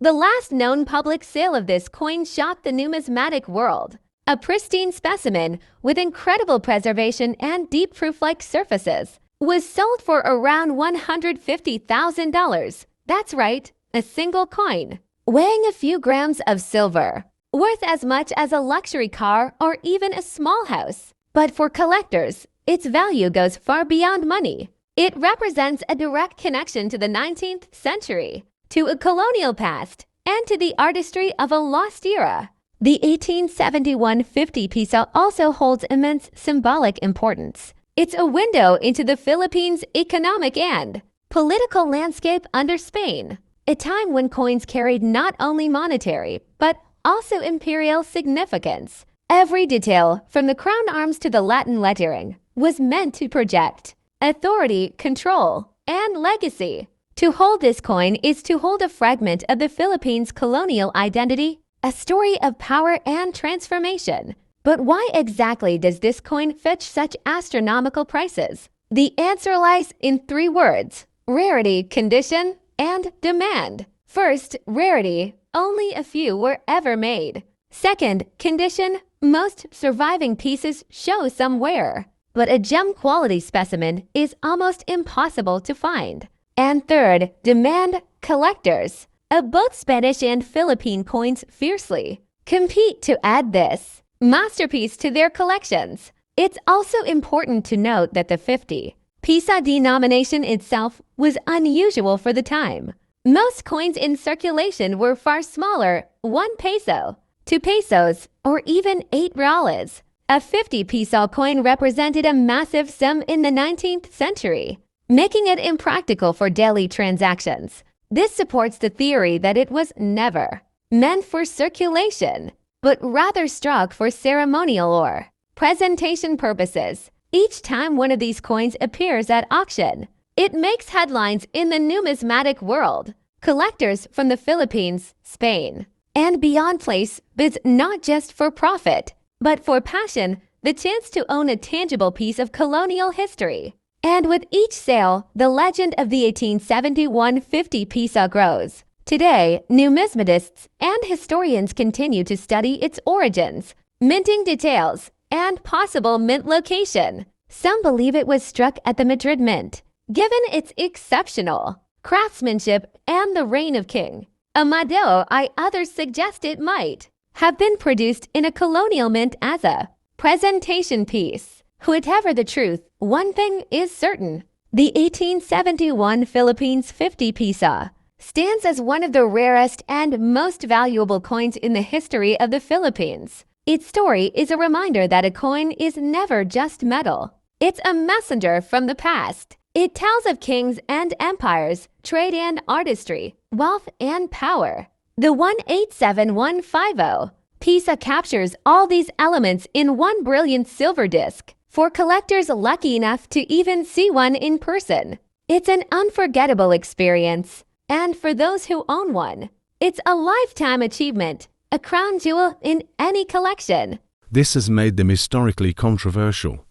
The last known public sale of this coin shocked the numismatic world. A pristine specimen with incredible preservation and deep proof-like surfaces was sold for around $150,000. That's right, a single coin, weighing a few grams of silver, worth as much as a luxury car or even a small house. But for collectors, its value goes far beyond money. It represents a direct connection to the 19th century, to a colonial past, and to the artistry of a lost era. The 1871 50 Piso also holds immense symbolic importance. It's a window into the Philippines' economic and political landscape under Spain, a time when coins carried not only monetary, but also imperial significance. Every detail, from the crown arms to the Latin lettering, was meant to project authority, control, and legacy. To hold this coin is to hold a fragment of the Philippines' colonial identity, a story of power and transformation. But why exactly does this coin fetch such astronomical prices? The answer lies in three words: rarity, condition, and demand. First, rarity. Only a few were ever made. Second, condition. Most surviving pieces show some wear, but a gem-quality specimen is almost impossible to find. And third, demand. Collectors of both Spanish and Philippine coins fiercely compete to add this masterpiece to their collections. It's also important to note that the 50 Piso denomination itself was unusual for the time. Most coins in circulation were far smaller, 1 peso, 2 pesos, or even 8 reales. A 50 Piso coin represented a massive sum in the 19th century, making it impractical for daily transactions. This supports the theory that it was never meant for circulation, but rather struck for ceremonial or presentation purposes. Each time one of these coins appears at auction, it makes headlines in the numismatic world. Collectors from the Philippines, Spain, and beyond place bids not just for profit, but for passion, the chance to own a tangible piece of colonial history. And with each sale, the legend of the 1871 50 Piso grows. Today, numismatists and historians continue to study its origins, minting details, and possible mint location. Some believe it was struck at the Madrid Mint, given its exceptional craftsmanship and the reign of King Amadeo I. Others suggest it might have been produced in a colonial mint as a presentation piece. Whatever the truth, one thing is certain. The 1871 Philippines 50 Piso stands as one of the rarest and most valuable coins in the history of the Philippines. Its story is a reminder that a coin is never just metal. It's a messenger from the past. It tells of kings and empires, trade and artistry, wealth and power. The 187150 Piso captures all these elements in one brilliant silver disc. For collectors lucky enough to even see one in person, it's an unforgettable experience. And for those who own one, it's a lifetime achievement, a crown jewel in any collection. This has made them historically controversial,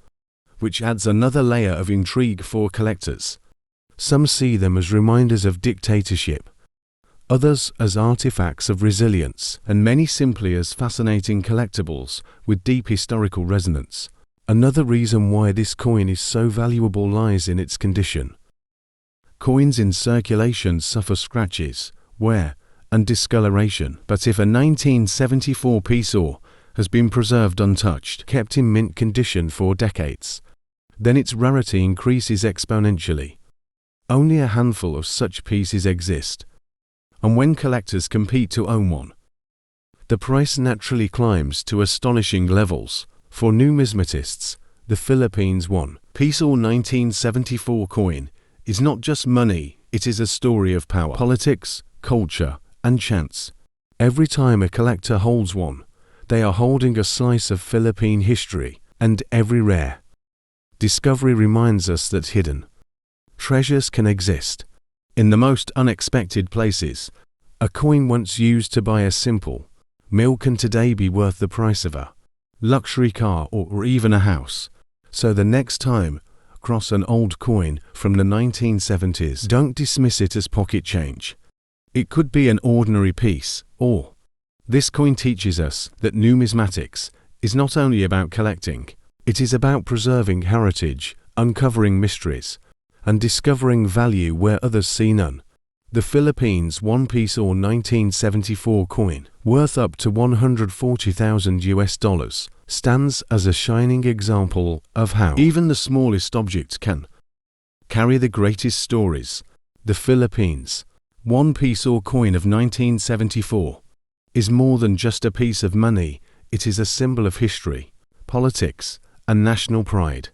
which adds another layer of intrigue for collectors. Some see them as reminders of dictatorship, others as artifacts of resilience, and many simply as fascinating collectibles with deep historical resonance. Another reason why this coin is so valuable lies in its condition. Coins in circulation suffer scratches, wear, and discoloration, but if a 1974 Piso has been preserved untouched, kept in mint condition for decades, then its rarity increases exponentially. Only a handful of such pieces exist, and when collectors compete to own one, the price naturally climbs to astonishing levels. For numismatists, the Philippines 1 Piso 1974 coin is not just money, it is a story of power, politics, culture, and chance. Every time a collector holds one, they are holding a slice of Philippine history, and every rare discovery reminds us that hidden treasures can exist in the most unexpected places. A coin once used to buy a simple meal can today be worth the price of a luxury car or even a house. So the next time cross an old coin from the 1970s, don't dismiss it as pocket change. It could be an ordinary piece, or this coin teaches us that numismatics is not only about collecting, it is about preserving heritage, uncovering mysteries, and discovering value where others see none. The Philippines Piso 1974 coin, worth up to $140,000, stands as a shining example of how even the smallest object can carry the greatest stories. The Philippines Piso coin of 1974 is more than just a piece of money, it is a symbol of history, politics, and national pride.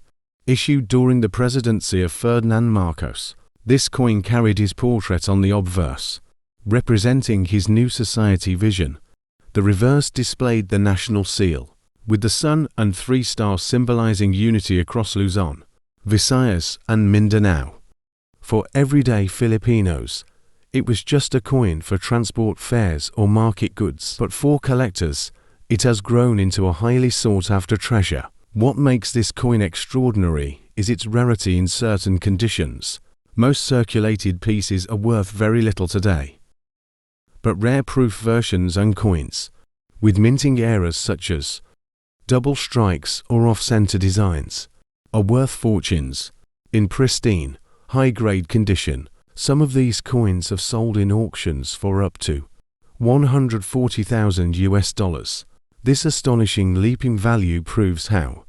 Issued during the presidency of Ferdinand Marcos, this coin carried his portrait on the obverse, representing his new society vision. The reverse displayed the national seal, with the sun and 3 stars symbolizing unity across Luzon, Visayas, and Mindanao. For everyday Filipinos, it was just a coin for transport fares or market goods, but for collectors, it has grown into a highly sought-after treasure. What makes this coin extraordinary is its rarity in certain conditions. Most circulated pieces are worth very little today, but rare proof versions and coins, with minting errors such as double strikes or off-center designs, are worth fortunes. In pristine, high-grade condition, some of these coins have sold in auctions for up to $140,000. This astonishing leap in value proves how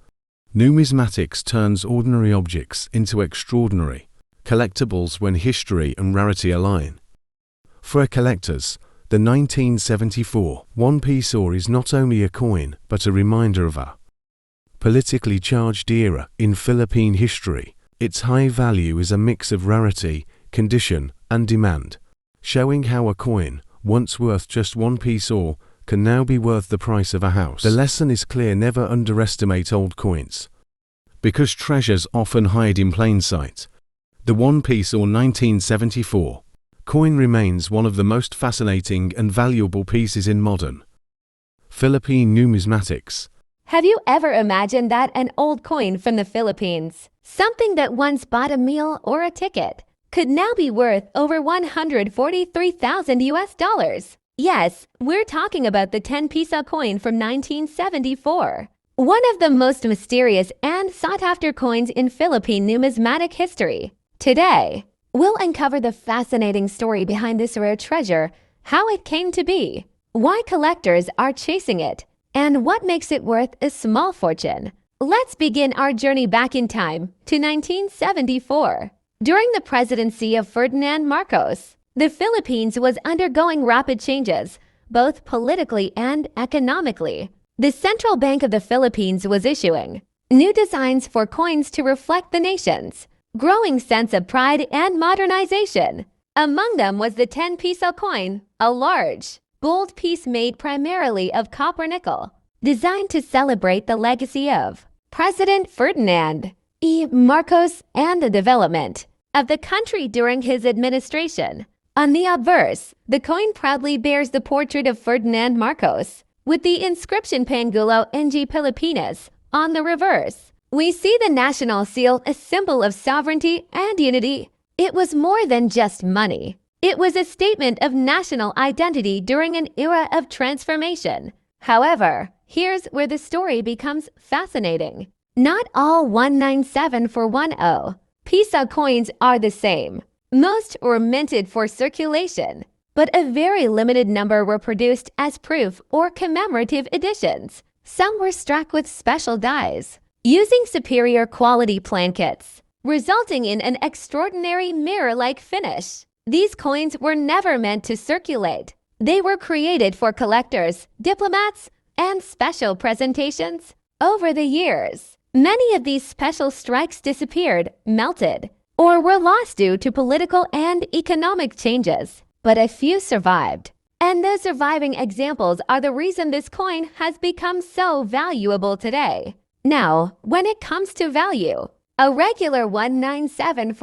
numismatics turns ordinary objects into extraordinary collectibles when history and rarity align. For collectors, the 1974 Piso is not only a coin but a reminder of a politically charged era in Philippine history. Its high value is a mix of rarity, condition, and demand, showing how a coin, once worth just $1 can now be worth the price of a house. The lesson is clear: never underestimate old coins, because treasures often hide in plain sight. The Piso 1974 coin remains one of the most fascinating and valuable pieces in modern Philippine numismatics. Have you ever imagined that an old coin from the Philippines, something that once bought a meal or a ticket, could now be worth over $143,000? Yes, we're talking about the 10 Piso coin from 1974. One of the most mysterious and sought-after coins in Philippine numismatic history. Today, we'll uncover the fascinating story behind this rare treasure, how it came to be, why collectors are chasing it, and what makes it worth a small fortune. Let's begin our journey back in time to 1974. During the presidency of Ferdinand Marcos, the Philippines was undergoing rapid changes, both politically and economically. The Central Bank of the Philippines was issuing new designs for coins to reflect the nation's growing sense of pride and modernization. Among them was the 10 Piso coin, a large, bold piece made primarily of copper nickel, designed to celebrate the legacy of President Ferdinand E. Marcos and the development of the country during his administration. On the obverse, the coin proudly bears the portrait of Ferdinand Marcos, with the inscription Pangulo ng Pilipinas on the reverse. We see the national seal, a symbol of sovereignty and unity. It was more than just money. It was a statement of national identity during an era of transformation. However, here's where the story becomes fascinating. Not all 197 Piso coins are the same. Most were minted for circulation, but a very limited number were produced as proof or commemorative editions. Some were struck with special dies, using superior quality plankets, resulting in an extraordinary mirror-like finish. These coins were never meant to circulate. They were created for collectors, diplomats, and special presentations. Over the years, many of these special strikes disappeared, melted, or were lost due to political and economic changes. But a few survived. And those surviving examples are the reason this coin has become so valuable today. Now, when it comes to value, a regular 197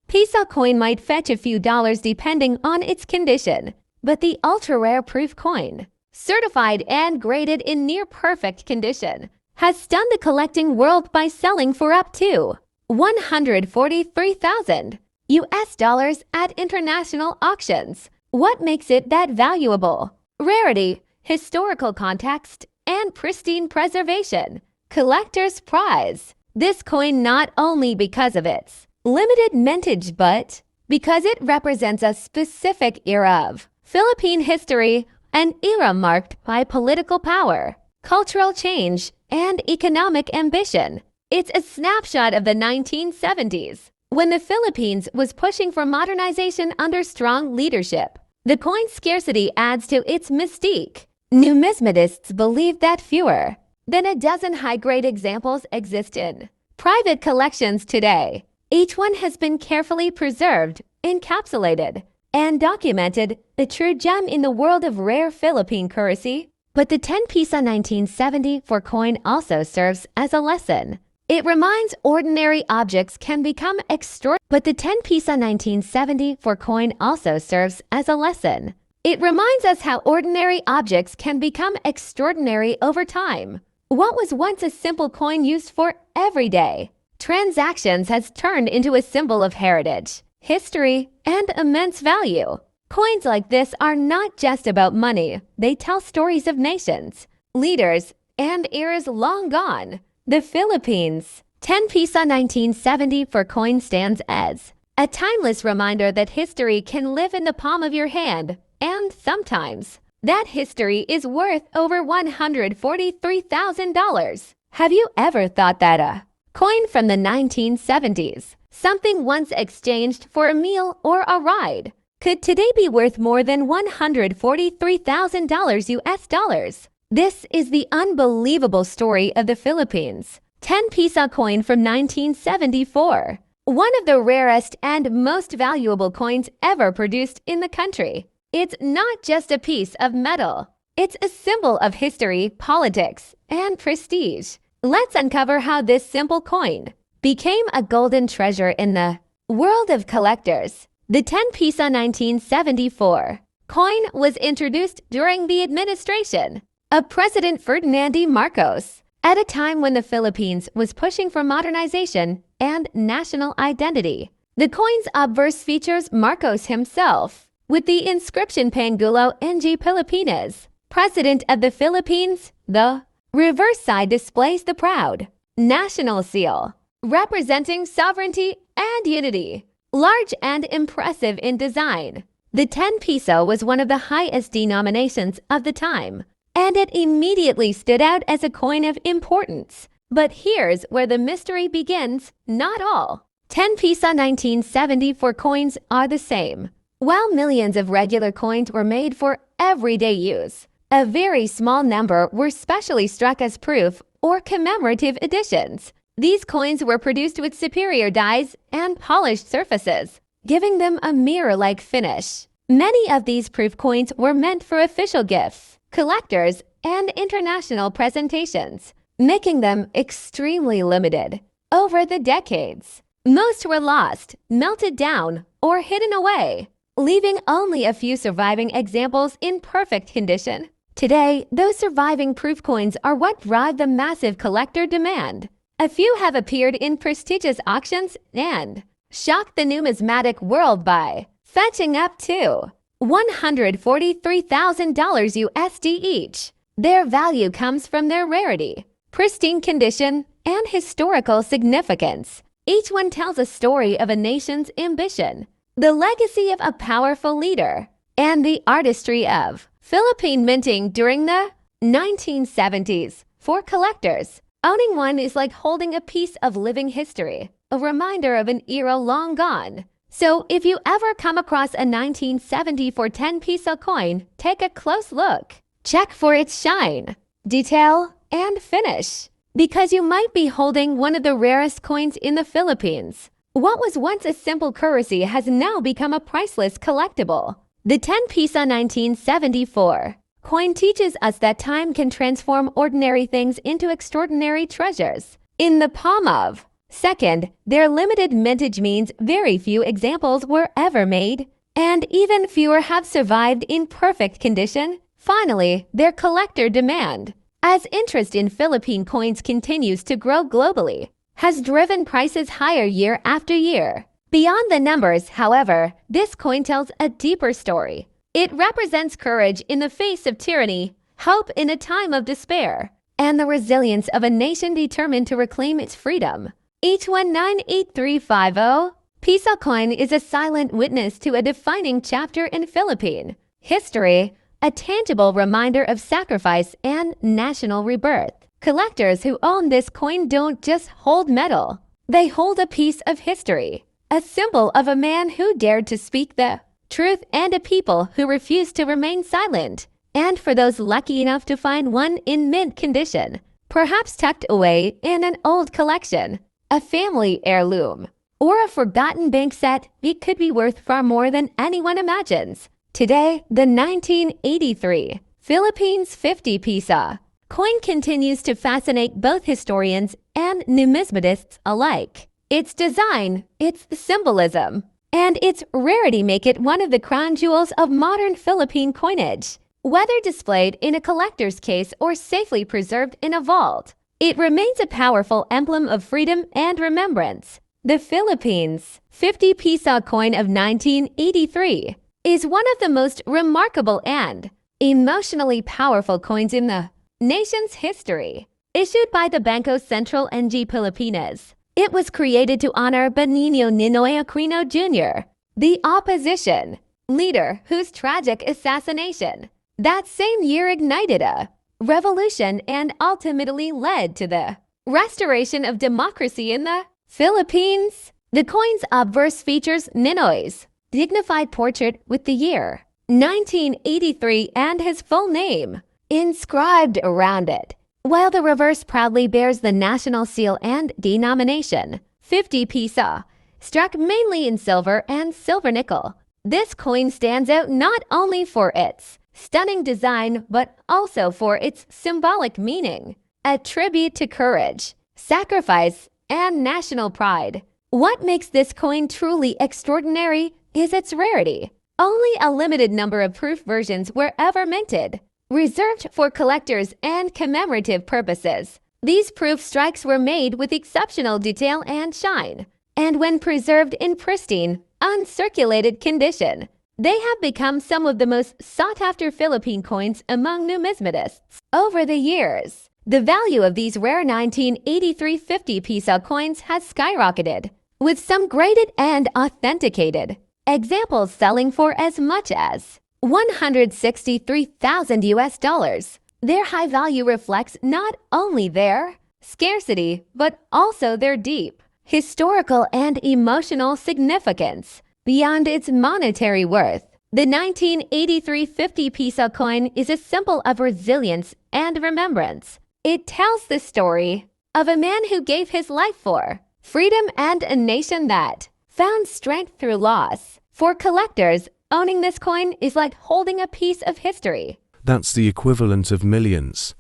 Piso coin might fetch a few dollars depending on its condition, but the ultra-rare proof coin, certified and graded in near-perfect condition, has stunned the collecting world by selling for up to $143,000 at international auctions. What makes it that valuable? Rarity, historical context, and pristine preservation. Collector's prize. This coin not only because of its limited mintage but because it represents a specific era of Philippine history, an era marked by political power, cultural change, and economic ambition. It's a snapshot of the 1970s, when the Philippines was pushing for modernization under strong leadership. The coin's scarcity adds to its mystique. Numismatists believe that fewer than a dozen high-grade examples exist in private collections today. Each one has been carefully preserved, encapsulated, and documented, a true gem in the world of rare Philippine currency. But the 10 Piso 1974 coin also serves as a lesson. It reminds ordinary objects can become extraordinary. But the 10 Piso 1974 coin also serves as a lesson. It reminds us how ordinary objects can become extraordinary over time. What was once a simple coin used for everyday transactions has turned into a symbol of heritage, history, and immense value. Coins like this are not just about money. They tell stories of nations, leaders, and eras long gone. The Philippines. 10 Piso 1974 coin stands as a timeless reminder that history can live in the palm of your hand, and sometimes that history is worth over $143,000. Have you ever thought that a coin from the 1970s, something once exchanged for a meal or a ride, could today be worth more than $143,000 US dollars? This is the unbelievable story of the Philippines. 10 Piso coin from 1974. One of the rarest and most valuable coins ever produced in the country. It's not just a piece of metal. It's a symbol of history, politics, and prestige. Let's uncover how this simple coin became a golden treasure in the world of collectors. The 10 Piso 1974 coin was introduced during the administration of President Ferdinand Marcos, at a time when the Philippines was pushing for modernization and national identity. The coin's obverse features Marcos himself, with the inscription Pangulo ng Pilipinas, President of the Philippines. The reverse side displays the proud national seal, representing sovereignty and unity. Large and impressive in design, the 10 Piso was one of the highest denominations of the time, and it immediately stood out as a coin of importance. But here's where the mystery begins. Not all 10 Piso 1974 coins are the same. While millions of regular coins were made for everyday use, a very small number were specially struck as proof or commemorative editions. These coins were produced with superior dies and polished surfaces, giving them a mirror-like finish. Many of these proof coins were meant for official gifts, collectors, and international presentations, making them extremely limited. Over the decades, most were lost, melted down, or hidden away, leaving only a few surviving examples in perfect condition. Today, those surviving proof coins are what drive the massive collector demand. A few have appeared in prestigious auctions and shocked the numismatic world by fetching up to $143,000 USD each. Their value comes from their rarity, pristine condition, and historical significance. Each one tells a story of a nation's ambition, the legacy of a powerful leader, and the artistry of Philippine minting during the 1970s. For collectors, owning one is like holding a piece of living history, a reminder of an era long gone. So if you ever come across a 1974 10 Piso coin, take a close look. Check for its shine, detail, and finish, because you might be holding one of the rarest coins in the Philippines. What was once a simple currency has now become a priceless collectible. The 10 Piso 1974 coin teaches us that time can transform ordinary things into extraordinary treasures in the palm of. Second, their limited mintage means very few examples were ever made, and even fewer have survived in perfect condition. Finally, their collector demand, as interest in Philippine coins continues to grow globally, has driven prices higher year after year. Beyond the numbers, however, this coin tells a deeper story. It represents courage in the face of tyranny, hope in a time of despair, and the resilience of a nation determined to reclaim its freedom. H198350 Piso coin is a silent witness to a defining chapter in Philippine history, a tangible reminder of sacrifice and national rebirth. Collectors who own this coin don't just hold metal, they hold a piece of history, a symbol of a man who dared to speak the truth and a people who refused to remain silent. And for those lucky enough to find one in mint condition, perhaps tucked away in an old collection, a family heirloom, or a forgotten bank set, it could be worth far more than anyone imagines. Today, the 1983 Philippines 50 Piso coin continues to fascinate both historians and numismatists alike. Its design, its symbolism, and its rarity make it one of the crown jewels of modern Philippine coinage. Whether displayed in a collector's case or safely preserved in a vault, it remains a powerful emblem of freedom and remembrance. The Philippines 50 Piso coin of 1983 is one of the most remarkable and emotionally powerful coins in the nation's history. Issued by the Banco Central ng Pilipinas, it was created to honor Benigno Ninoy Aquino Jr., the opposition leader whose tragic assassination that same year ignited a revolution and ultimately led to the restoration of democracy in the Philippines. The coin's obverse features Ninoy's dignified portrait with the year 1983 and his full name inscribed around it, while the reverse proudly bears the national seal and denomination 50 Piso, struck mainly in silver and silver nickel. This coin stands out not only for its stunning design, but also for its symbolic meaning, a tribute to courage, sacrifice, and national pride. What makes this coin truly extraordinary is its rarity. Only a limited number of proof versions were ever minted, reserved for collectors and commemorative purposes. These proof strikes were made with exceptional detail and shine, and when preserved in pristine, uncirculated condition, they have become some of the most sought-after Philippine coins among numismatists. Over the years, the value of these rare 1983 50 Piso coins has skyrocketed, with some graded and authenticated examples selling for as much as $163,000. Their high value reflects not only their scarcity, but also their deep historical and emotional significance. Beyond its monetary worth, the 1983 50 Piso coin is a symbol of resilience and remembrance. It tells the story of a man who gave his life for freedom and a nation that found strength through loss. For collectors, owning this coin is like holding a piece of history. That's the equivalent of millions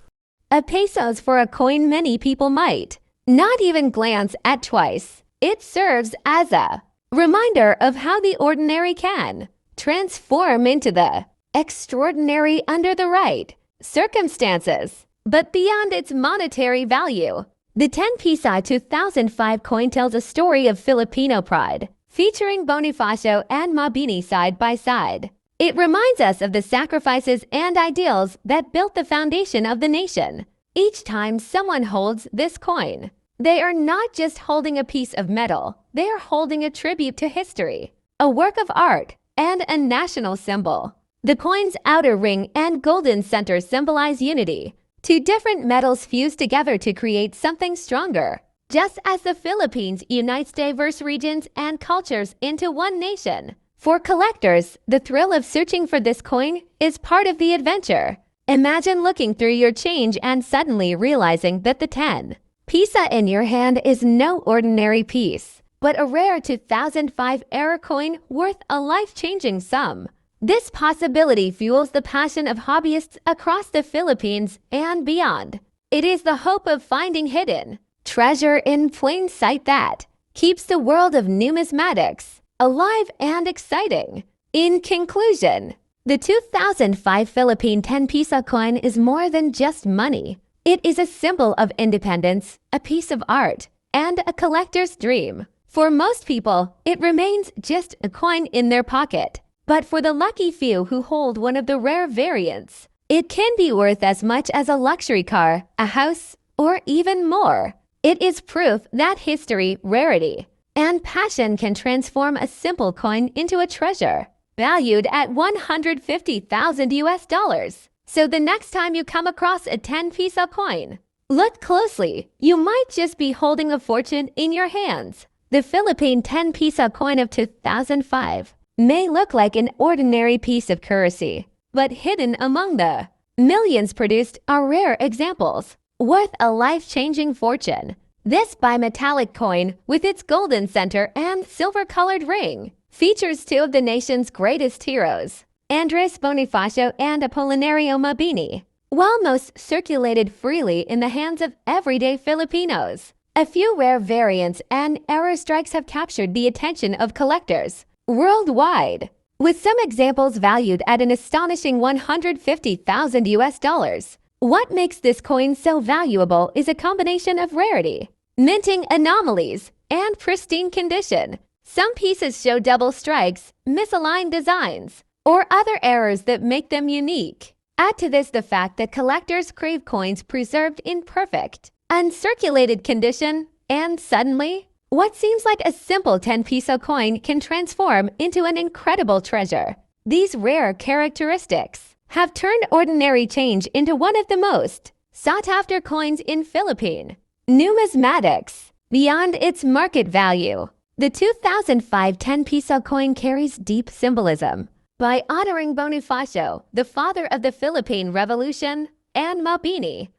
of pesos for a coin many people might not even glance at twice. It serves as a reminder of how the ordinary can transform into the extraordinary under the right circumstances. But beyond its monetary value, the 10 Piso 2005 coin tells a story of Filipino pride, featuring Bonifacio and Mabini side by side. It reminds us of the sacrifices and ideals that built the foundation of the nation. Each time someone holds this coin, they are not just holding a piece of metal, they are holding a tribute to history, a work of art, and a national symbol. The coin's outer ring and golden center symbolize unity. Two different metals fused together to create something stronger. Just as the Philippines unites diverse regions and cultures into one nation. For collectors, the thrill of searching for this coin is part of the adventure. Imagine looking through your change and suddenly realizing that the 10 Piso in your hand is no ordinary piece, but a rare 2005 era coin worth a life-changing sum. This possibility fuels the passion of hobbyists across the Philippines and beyond. It is the hope of finding hidden treasure in plain sight that keeps the world of numismatics alive and exciting. In conclusion, the 2005 Philippine 10 Piso coin is more than just money. It is a symbol of independence, a piece of art, and a collector's dream. For most people, it remains just a coin in their pocket. But for the lucky few who hold one of the rare variants, it can be worth as much as a luxury car, a house, or even more. It is proof that history, rarity, and passion can transform a simple coin into a treasure, valued at 150,000 US dollars. So the next time you come across a 10 Piso coin, look closely. You might just be holding a fortune in your hands. The Philippine 10 Piso coin of 2005 may look like an ordinary piece of currency, but hidden among the millions produced are rare examples, worth a life-changing fortune. This bimetallic coin, with its golden center and silver-colored ring, features two of the nation's greatest heroes, Andres Bonifacio and Apolinario Mabini. While most circulated freely in the hands of everyday Filipinos, a few rare variants and error strikes have captured the attention of collectors worldwide, with some examples valued at an astonishing 150,000 US dollars. What makes this coin so valuable is a combination of rarity, minting anomalies, and pristine condition. Some pieces show double strikes, misaligned designs, or other errors that make them unique. Add to this the fact that collectors crave coins preserved in perfect, uncirculated condition, and suddenly, what seems like a simple 10 Piso coin can transform into an incredible treasure. These rare characteristics have turned ordinary change into one of the most sought-after coins in Philippine numismatics. Beyond its market value, the 2005 10 Piso coin carries deep symbolism. By honoring Bonifacio, the father of the Philippine Revolution, and Mabini,